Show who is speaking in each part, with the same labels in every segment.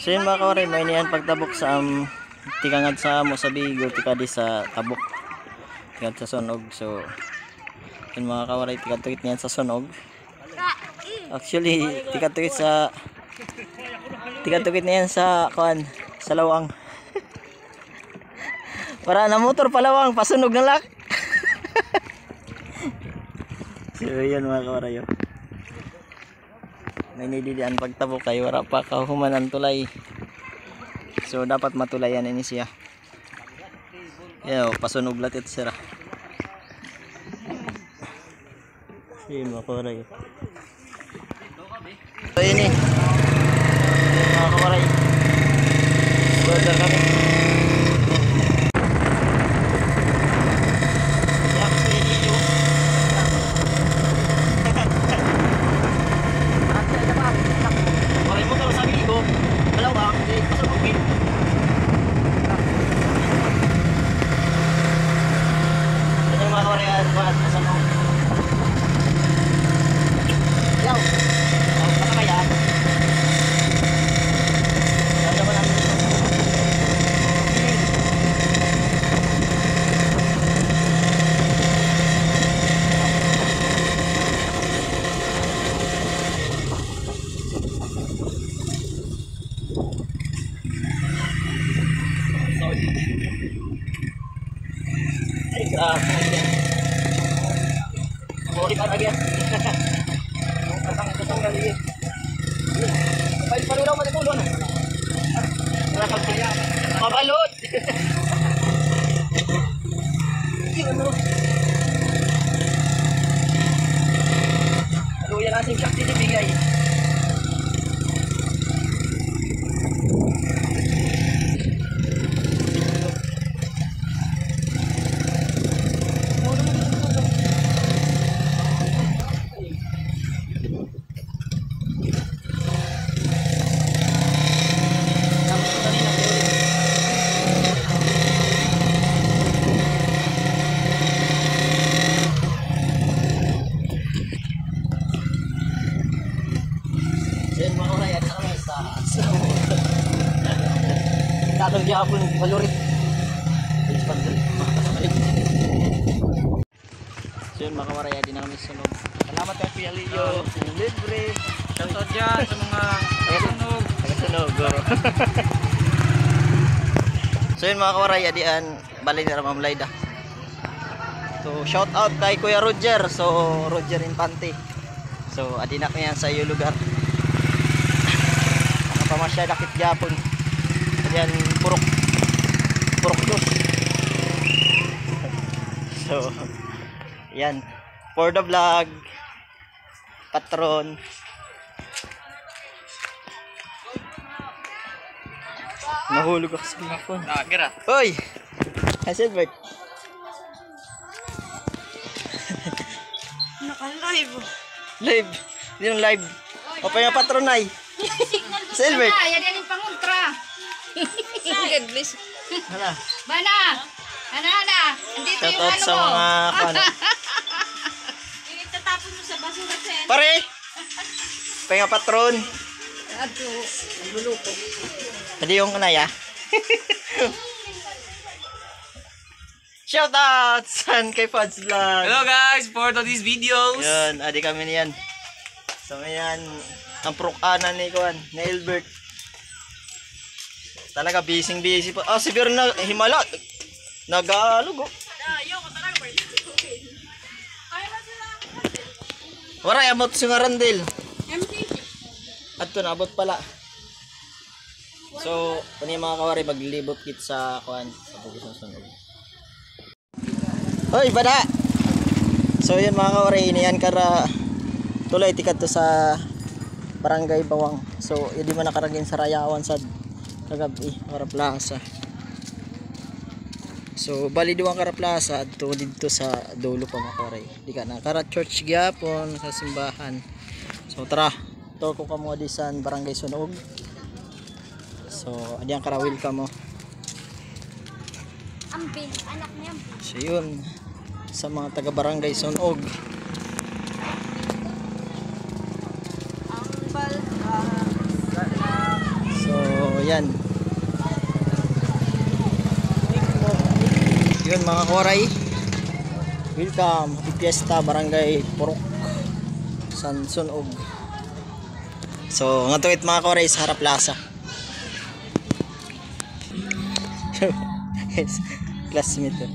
Speaker 1: So yun mga kawaray, may niyan pagtabok sa tikangad sa amo sa Bigo, tikadi sa tabok, tikad sa sunog. So yun mga kawaray, tikad-tukit niyan sa sunog. Actually tikad-tukit niyan sa kuan, sa lawang. Para na motor palawang, pasunog na lak. So yun mga kawaray, may nididian pagtabok kay wala pa kahumanan tulay. So dapat matulayan ini siya. Yo, pasunog latit sira. Yun mga kawaray. So ini mga kawaray, brother kami. Sorry para lagi. Katang kali. Pail pa daw matulon. Mabalot. Ano yan ating sakti bigay. Tatang gyapon balorit. So yun mga kawaray, di na kami sunog. Salamat kay Kuya Leo, libre. Shoutout dyan sa mga sunog. Sunog. So yun mga kawaray, adian balik na Ma'am Laida. So shoutout kay Kuya Roger. So Roger Infante. So adinak na yan sa iyo lugar. Nakapamasya dakit gyapon. Yan purok dos. So yan for the vlog patron. Nahulog ako sa phone. Gira. Hoy. Silbert. Naka-live. Live. Yung live. O pa yung patron ay. Silbert.
Speaker 2: Yan yung pang-ultra. God bless.
Speaker 1: Hala.
Speaker 2: Bana. Ana. Andito yung ano mo.
Speaker 1: Shoutout sa mga kano.
Speaker 2: Itatapon mo sa basura sen.
Speaker 1: Pare. Penga patron.
Speaker 2: Ato, nagluluto.
Speaker 1: Tadi yung kanaya. Shoutout san kay Fads Vlog.
Speaker 3: Hello guys, for these videos.
Speaker 1: Yan, adi kami niyan. So ngayon, ang prokana ni Kuan, ni Albert. Talaga busy po. Ah, si Berna himala. Nagalog. Wala amot si Randel. Adto na abot pala. So, kani mga kawari maglibot kit sa Kuan, sa Bugusan Sunog. Hoy, bada. So, yan mga kawari, iniyan kara tulay tikat to sa Barangay Bawang. So, hindi man nakaragin sa Rayawan sa kagabi, Karaplaza. So, bali duwang Karaplaza at dito sa dulo pa mga kawari. Di ka na kara church gyapon sa simbahan. So, tara. Tour ko ka mo di sa Barangay Sunog. So, adiyan kara welcome mo.
Speaker 2: Ambin, anak niya.
Speaker 1: So, yun. Sa mga taga Barangay Sunog. yan. Yun mga kawaray. Welcome. Happy Fiesta Barangay Purok Sansunog. So nga tuwit mga kawaray sa harap plaza. Classmate.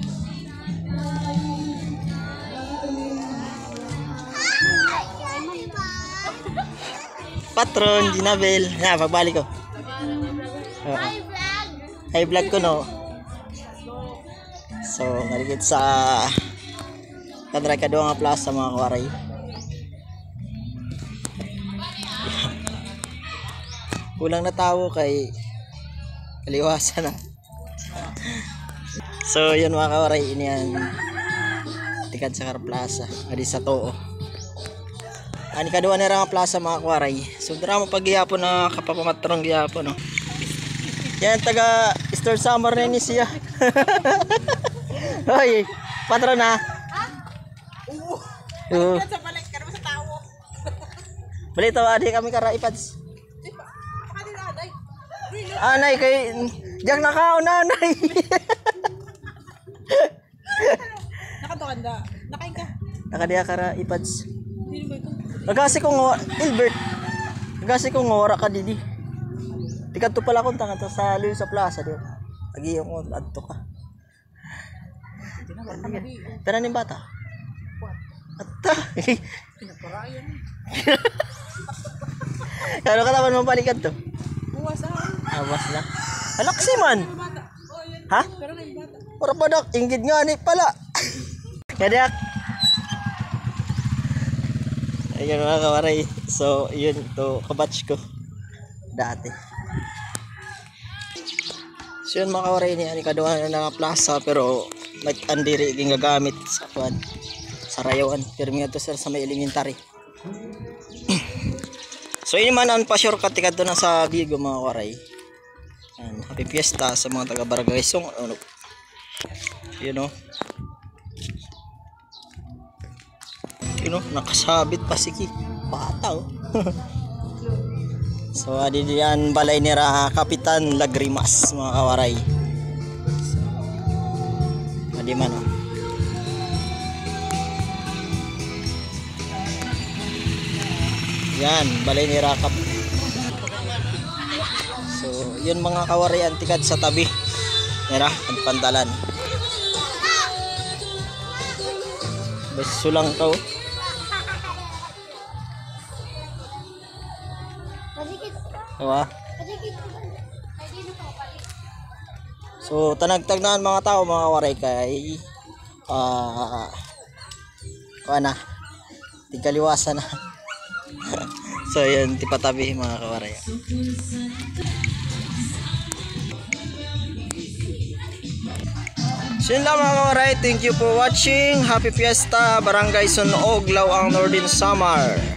Speaker 1: Patron, Ginabel. Na, pagbalik ko. Hi vlog ko no. So, naligid sa Kadray Kaduang Plaza mga kawaray. Kulang na tao kay kaliwasan na. So, yun mga kawaray, ini yan tikad sa Plaza, adi sa Too. Ani kaduwa na nga plaza mga kawaray. So dira mo pagyapon na kapapamatrong gyapon no. Yan taga Store Summer na ni siya. Hoy, patron na. Oo.
Speaker 2: Sa balik ka naman sa tao.
Speaker 1: Balik tawa adi kami kara ipads. Anay kay diyak nakaon nanay.
Speaker 2: Nakatukan da. Nakain ka.
Speaker 1: Nakadiya kara ipads.
Speaker 2: Sino ba ito?
Speaker 1: Nagasi ko nga Albert. Nagasi ko nga ora ka didi. Tikad to pala kung tanga to sa Luis sa plaza di. Agi yung adto ka. Tanan yung bata. Atta.
Speaker 2: Pinaparayan.
Speaker 1: Ano ka naman mapalikad to?
Speaker 2: Buwas
Speaker 1: Awas na. Alaksi man.
Speaker 2: bata.
Speaker 1: Ha?
Speaker 2: Pero na yung bata.
Speaker 1: Ora pa dak, inggit nga ni pala. Kadiak. Ayun mga kawaray. So, yun to kabatch ko dati. So yun mga kawaray ni ani kaduha na nga plaza pero andiri ging gagamit sa kwan sa rayawan pero nga to sir sa may elementary. So yun man ang pa-shortcut tikad to na sa Bigo mga kawaray. And happy fiesta sa mga taga Barangay Song ano. You know. Nakasabit pa siki bata oh. So adi diyan balay nira Kapitan Lagrimas mga kawaray. So, adi man oh. Yan balay nira So yun mga kawaray ang tikad sa tabi nira ang pandalan. Basulang ka oh. Diba? So tanagtagnan mga tao mga waray kay na tigaliwasan na. So yun tipatabi mga kawaray. So yun lang mga kawaray, thank you for watching. Happy Fiesta Barangay Sunog, Lawang Northern Samar.